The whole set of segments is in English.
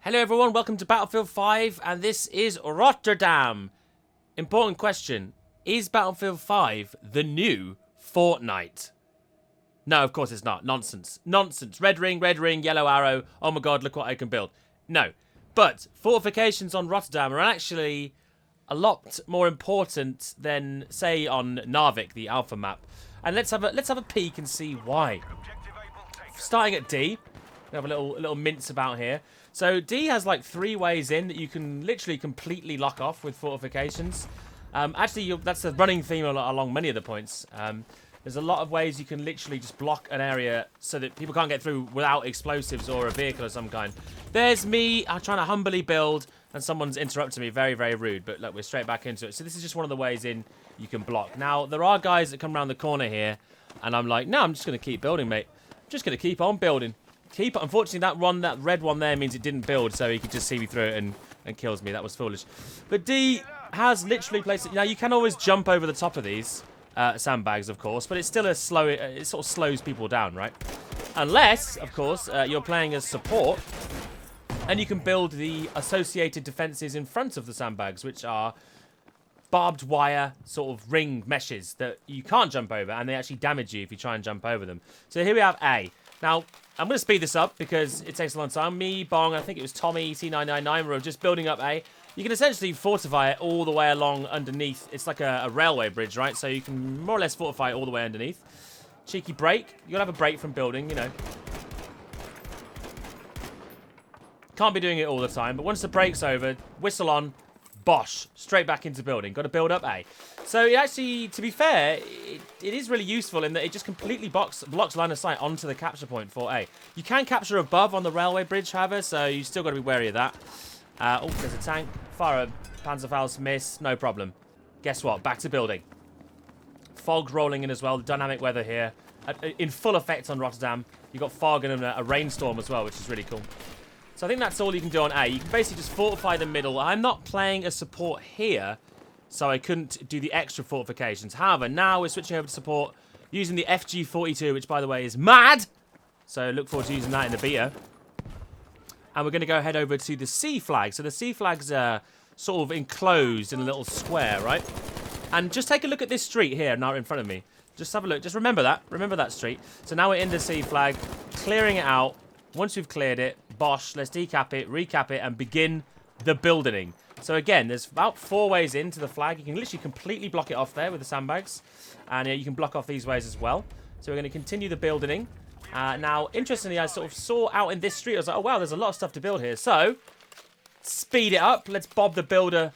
Hello everyone, welcome to Battlefield 5, and this is Rotterdam. Important question, is Battlefield 5 the new Fortnite? No, of course it's not. Nonsense. Nonsense. Red ring, yellow arrow. Oh my god, look what I can build. No. But fortifications on Rotterdam are actually a lot more important than, say, on Narvik, the alpha map. And let's have a peek and see why. Starting at D, we have a little mince about here. So D has like 3 ways in that you can literally completely lock off with fortifications. Actually, that's the running theme along many of the points. There's a lot of ways you can literally just block an area so that people can't get through without explosives or a vehicle of some kind. There's me trying to humbly build, and someone's interrupting me. Very, very rude. But look, we're straight back into it. So this is just one of the ways in you can block. Now, there are guys that come around the corner here, and I'm like, no, I'm just going to keep building, mate. I'm just going to keep on building. Unfortunately, that red one there means it didn't build, so he could just see me through it and kills me. That was foolish. But D has literally placed it. Now, you can always jump over the top of these sandbags, of course, but it's still a slow. It sort of slows people down, right? Unless, of course, you're playing as support, and you can build the associated defenses in front of the sandbags, which are barbed wire sort of ring meshes that you can't jump over, and they actually damage you if you try and jump over them. So here we have A. Now, I'm going to speed this up because it takes a long time. Me, Bong, I think it was Tommy, T999, we're just building up A. You can essentially fortify it all the way along underneath. It's like a railway bridge, right? So you can more or less fortify it all the way underneath. Cheeky break. You'll have a break from building, you know. Can't be doing it all the time, but once the break's over, whistle on, bosh, straight back into building. Got to build up A. So it actually, to be fair, it is really useful in that it just completely blocks line of sight onto the capture point for A. You can capture above on the railway bridge, however, so you still got to be wary of that. Oh, there's a tank. Fire a Panzerfaust, miss, no problem. Guess what? Back to building. Fog rolling in as well. The dynamic weather here in full effect on Rotterdam. You've got fog and a rainstorm as well, which is really cool. So I think that's all you can do on A. You can basically just fortify the middle. I'm not playing a support here, so I couldn't do the extra fortifications. However, now we're switching over to support using the FG42, which, by the way, is mad. So look forward to using that in the beta. And we're going to go head over to the C flag. So the C flag's sort of enclosed in a little square, right? And just take a look at this street here now in front of me. Just have a look. Just remember that. Remember that street. So now we're in the C flag, clearing it out. Once we've cleared it, bosh, let's decap it, recap it, and begin the building. So again, there's about 4 ways into the flag. You can literally completely block it off there with the sandbags. And you can block off these ways as well. So we're going to continue the building. Now, interestingly, I sort of saw out in this street, I was like, oh, wow, there's a lot of stuff to build here. So, speed it up. Let's bob the builder,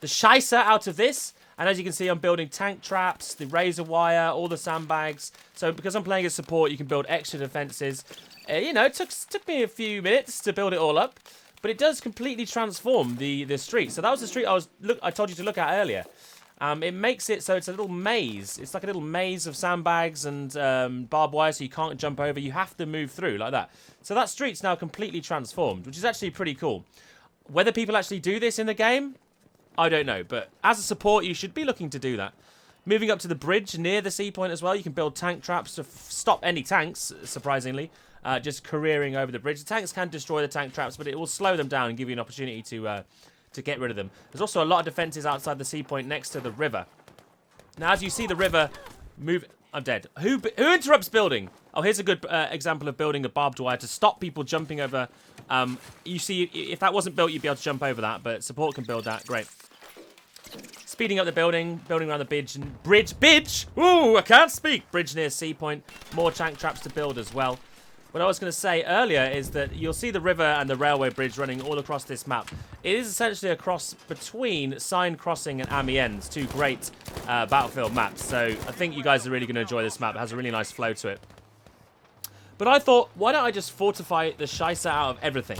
the scheisse out of this. And as you can see, I'm building tank traps, the razor wire, all the sandbags. So, because I'm playing as support, you can build extra defenses. You know, it took me a few minutes to build it all up. But it does completely transform the street. So, that was the street I told you to look at earlier. It makes it so it's a little maze. It's like a little maze of sandbags and barbed wire, so you can't jump over. You have to move through like that. So that street's now completely transformed, which is actually pretty cool. Whether people actually do this in the game, I don't know. But as a support, you should be looking to do that. Moving up to the bridge near the sea point as well, you can build tank traps to stop any tanks, surprisingly, just careering over the bridge. The tanks can destroy the tank traps, but it will slow them down and give you an opportunity to get rid of them. There's also a lot of defenses outside the sea point next to the river. Now, as you see the river move... I'm dead. Who interrupts building? Oh, here's a good example of building a barbed wire to stop people jumping over. You see, if that wasn't built, you'd be able to jump over that, but support can build that. Great. Speeding up the building around the bridge. Ooh, I can't speak. Bridge near sea point. More tank traps to build as well. What I was going to say earlier is that you'll see the river and the railway bridge running all across this map. It is essentially a cross between Sign Crossing and Amiens, 2 great Battlefield maps. So I think you guys are really going to enjoy this map. It has a really nice flow to it. But I thought, why don't I just fortify the scheisse out of everything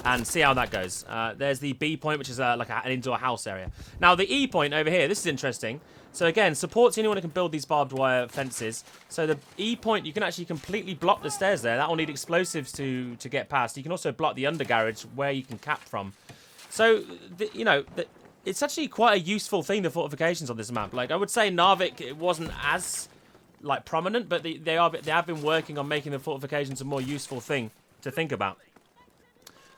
and see how that goes. There's the B point, which is like an indoor house area. Now, the E point over here, this is interesting. So again, supports anyone who can build these barbed wire fences. So the E point, you can actually completely block the stairs there. That will need explosives to get past. You can also block the undergarage where you can cap from. So, you know, it's actually quite a useful thing, the fortifications on this map. Like, I would say Narvik, it wasn't as, like, prominent, but they have been working on making the fortifications a more useful thing to think about.